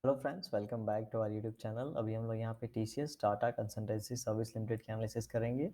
Hello friends, welcome back to our YouTube channel. अभी हम लोग यहाँ पे TCS Tata consultancy service limited की एनालिसिस करेंगे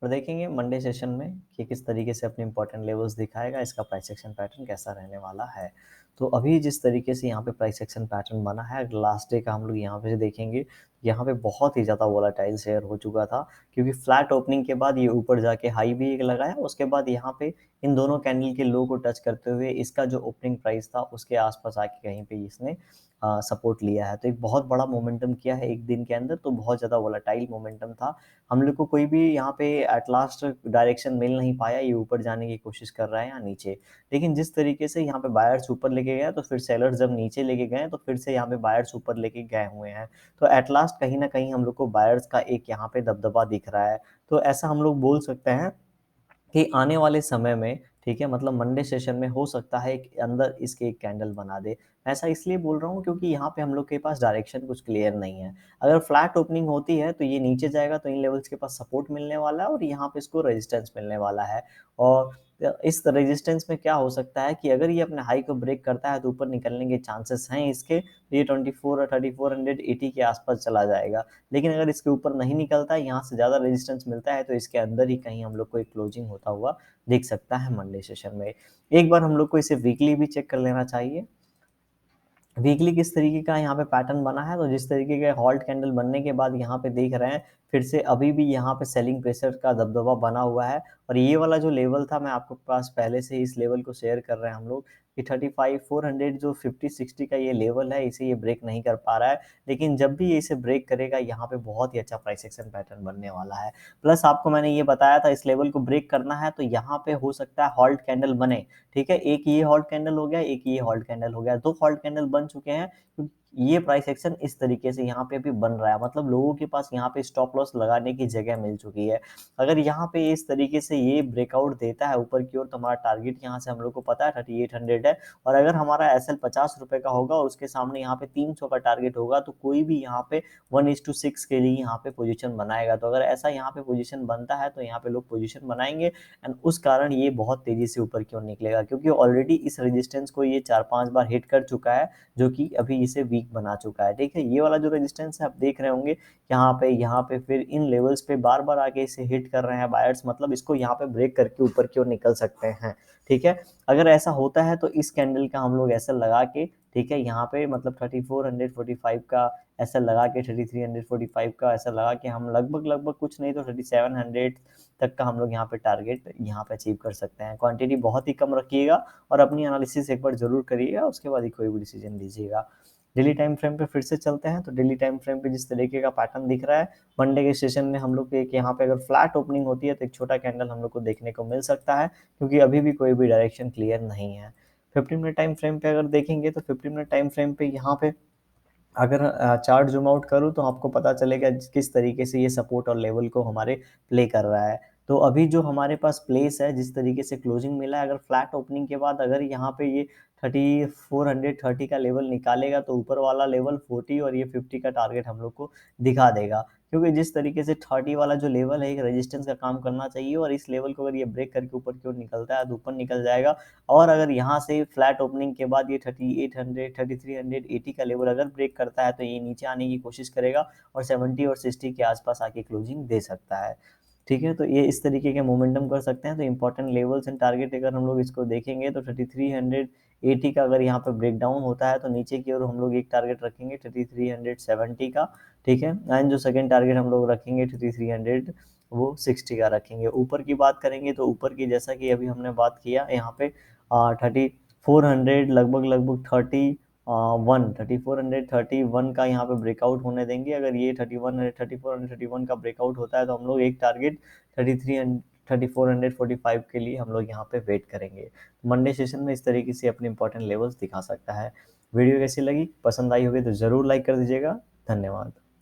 और देखेंगे मंडे सेशन में कि किस तरीके से अपने इंपॉर्टेंट लेवल्स दिखाएगा, इसका प्राइस एक्शन पैटर्न कैसा रहने वाला है। तो अभी जिस तरीके से यहाँ पे प्राइस एक्शन पैटर्न बना है, लास्ट डे का हम लोग यहाँ पे देखेंगे, यहाँ पे बहुत ही ज़्यादा वोलाटाइल शेयर हो चुका था, क्योंकि फ्लैट ओपनिंग के बाद ये ऊपर जाके हाई भी एक लगाया, उसके बाद यहाँ पे इन दोनों कैंडल के लो को टच करते हुए इसका जो ओपनिंग प्राइस था उसके आसपास आके कहीं पे इसने सपोर्ट लिया है। तो एक बहुत बड़ा मोमेंटम किया है एक दिन के अंदर, तो बहुत ज़्यादा वोलेटाइल मोमेंटम था। हम लोग को कोई भी यहाँ पे एट लास्ट डायरेक्शन मिल नहीं पाया, ये ऊपर जाने की कोशिश कर रहा है या नीचे। लेकिन जिस तरीके से यहाँ पे बायर्स ऊपर लेके गए तो फिर सेलर्स जब नीचे लेके गए तो फिर से यहाँ पे बायर्स ऊपर लेके गए हुए हैं। तो एट लास्ट कहीं ना कहीं हम लोग को बायर्स का एक यहाँ पे दबदबा दिख रहा है। तो ऐसा हम लोग बोल सकते हैं कि आने वाले समय में, ठीक है, मतलब मंडे सेशन में हो सकता है कि अंदर इसके एक कैंडल बना दे। ऐसा इसलिए बोल रहा हूँ क्योंकि यहाँ पे हम लोग के पास डायरेक्शन कुछ क्लियर नहीं है। अगर फ्लैट ओपनिंग होती है तो ये नीचे जाएगा तो इन लेवल्स के पास सपोर्ट मिलने वाला है और यहाँ पे इसको रेजिस्टेंस मिलने वाला है। और इस रेजिस्टेंस में क्या हो सकता है कि अगर ये अपने हाई को ब्रेक करता है तो ऊपर निकलने के चांसेस हैं इसके, ये 24 और 3480 के आसपास चला जाएगा। लेकिन अगर इसके ऊपर नहीं निकलता है, यहाँ से ज़्यादा रेजिस्टेंस मिलता है, तो इसके अंदर ही कहीं हम लोग को एक क्लोजिंग होता हुआ दिख सकता है मंडे सेशन में। एक बार हम लोग को इसे वीकली भी चेक कर लेना चाहिए। वीकली किस तरीके का यहाँ पे पैटर्न बना है, तो जिस तरीके के हॉल्ट कैंडल बनने के बाद यहाँ पे देख रहे हैं फिर से अभी भी यहाँ पे सेलिंग प्रेशर का दबदबा बना हुआ है। और ये वाला जो लेवल था, मैं आपको पास पहले से इस लेवल को शेयर कर रहे हैं हम लोग कि 35 400 जो 50 60 का ये लेवल है, इसे ये ब्रेक नहीं कर पा रहा है। लेकिन जब भी ये इसे ब्रेक करेगा, यहाँ पे बहुत ही अच्छा प्राइस एक्शन पैटर्न बनने वाला है। प्लस आपको मैंने ये बताया था इस लेवल को ब्रेक करना है तो यहाँ पे हो सकता है हॉल्ट कैंडल बने। ठीक है, एक ये हॉल्ट कैंडल हो गया, एक ये हॉल्ट कैंडल हो गया, दो हॉल्ट कैंडल बन चुके हैं। ये प्राइस एक्शन इस तरीके से यहाँ पे अभी बन रहा है, मतलब लोगों के पास यहाँ पे स्टॉप लॉस लगाने की जगह मिल चुकी है। अगर यहाँ पे इस तरीके से ये ब्रेकआउट देता है ऊपर की ओर तो हमारा टारगेट यहाँ से हम लोग को पता है 3800 है। और अगर हमारा एसएल 50 रुपए का होगा और उसके सामने यहाँ पे 300 का टारगेट होगा तो कोई भी यहाँ पे 1:6 के लिए यहाँ पे पोजीशन बनाएगा। तो अगर ऐसा यहाँ पे पोजीशन बनता है तो यहाँ पे लोग पोजीशन बनाएंगे एंड उस कारण ये बहुत तेजी से ऊपर की ओर निकलेगा, क्योंकि ऑलरेडी इस रेजिस्टेंस को ये 4-5 बार हिट कर चुका है, जो कि अभी इसे वीक बना चुका है। ठीक है, ये वाला जो रेजिस्टेंस है आप देख रहे होंगे यहाँ पे फिर इन लेवल्स पे बार बार आके इसे हिट कर रहे हैं बायर्स, मतलब इसको यहाँ पे ब्रेक करके ऊपर की ओर निकल सकते हैं। ठीक है, अगर ऐसा होता है तो इस कैंडल का हम लोग ऐसा लगा के, ठीक है, यहाँ पे मतलब 3445 का ऐसा लगा के, 3345 का ऐसा लगा के हम लगभग लगभग कुछ नहीं तो 3700 तक का हम लोग यहाँ पे टारगेट यहाँ पे अचीव कर सकते हैं। क्वांटिटी बहुत ही कम रखिएगा और अपनी एनालिसिस एक बार जरूर करिएगा, उसके बाद ही कोई भी डिसीजन लीजिएगा। डेली टाइम फ्रेम पे फिर से चलते हैं। तो डेली टाइम फ्रेम पे जिस तरीके का पैटर्न दिख रहा है, मंडे के सेशन में हम लोग एक यहाँ पे अगर फ्लैट ओपनिंग होती है तो एक छोटा कैंडल हम लोग को देखने को मिल सकता है, क्योंकि अभी भी कोई भी डायरेक्शन क्लियर नहीं है। 15 मिनट टाइम फ्रेम पे अगर देखेंगे तो 15 मिनट टाइम फ्रेम पे यहाँ पे अगर चार्ट ज़ूम आउट करूँ तो आपको पता चलेगा किस तरीके से ये सपोर्ट और लेवल को हमारे प्ले कर रहा है। तो अभी जो हमारे पास प्लेस है, जिस तरीके से क्लोजिंग मिला है, अगर फ्लैट ओपनिंग के बाद अगर यहाँ पे ये 3430 का लेवल निकालेगा तो ऊपर वाला लेवल 40 और ये 50 का टारगेट हम लोग को दिखा देगा। क्योंकि जिस तरीके से 30 वाला जो लेवल है एक रेजिस्टेंस का काम करना चाहिए और इस लेवल को अगर ये ब्रेक करके ऊपर की ओर निकलता है तो ऊपर निकल जाएगा। और अगर यहाँ से फ्लैट ओपनिंग के बाद ये 3800 3380 का लेवल अगर ब्रेक करता है तो ये नीचे आने की कोशिश करेगा और 70 और 60 के आसपास आके क्लोजिंग दे सकता है। ठीक है, तो ये इस तरीके के मोमेंटम कर सकते हैं। तो इंपॉर्टेंट लेवल्स एंड टारगेट अगर हम लोग इसको देखेंगे तो 3380 का अगर यहाँ पे ब्रेक डाउन होता है तो नीचे की ओर हम लोग एक टारगेट रखेंगे 3370 का। ठीक है, एंड जो सेकंड टारगेट हम लोग रखेंगे 3300 वो 60 का रखेंगे। ऊपर की बात करेंगे तो ऊपर की जैसा कि अभी हमने बात किया यहाँ पे 3400 लगभग लगभग 3431 का यहाँ पे ब्रेकआउट होने देंगे। अगर ये 3431 का ब्रेकआउट होता है तो हम लोग एक टारगेट 3445 के लिए हम लोग यहाँ पे वेट करेंगे। मंडे सेशन में इस तरीके से अपने इंपॉर्टेंट लेवल्स दिखा सकता है। वीडियो कैसी लगी, पसंद आई होगी तो जरूर लाइक कर दीजिएगा। धन्यवाद।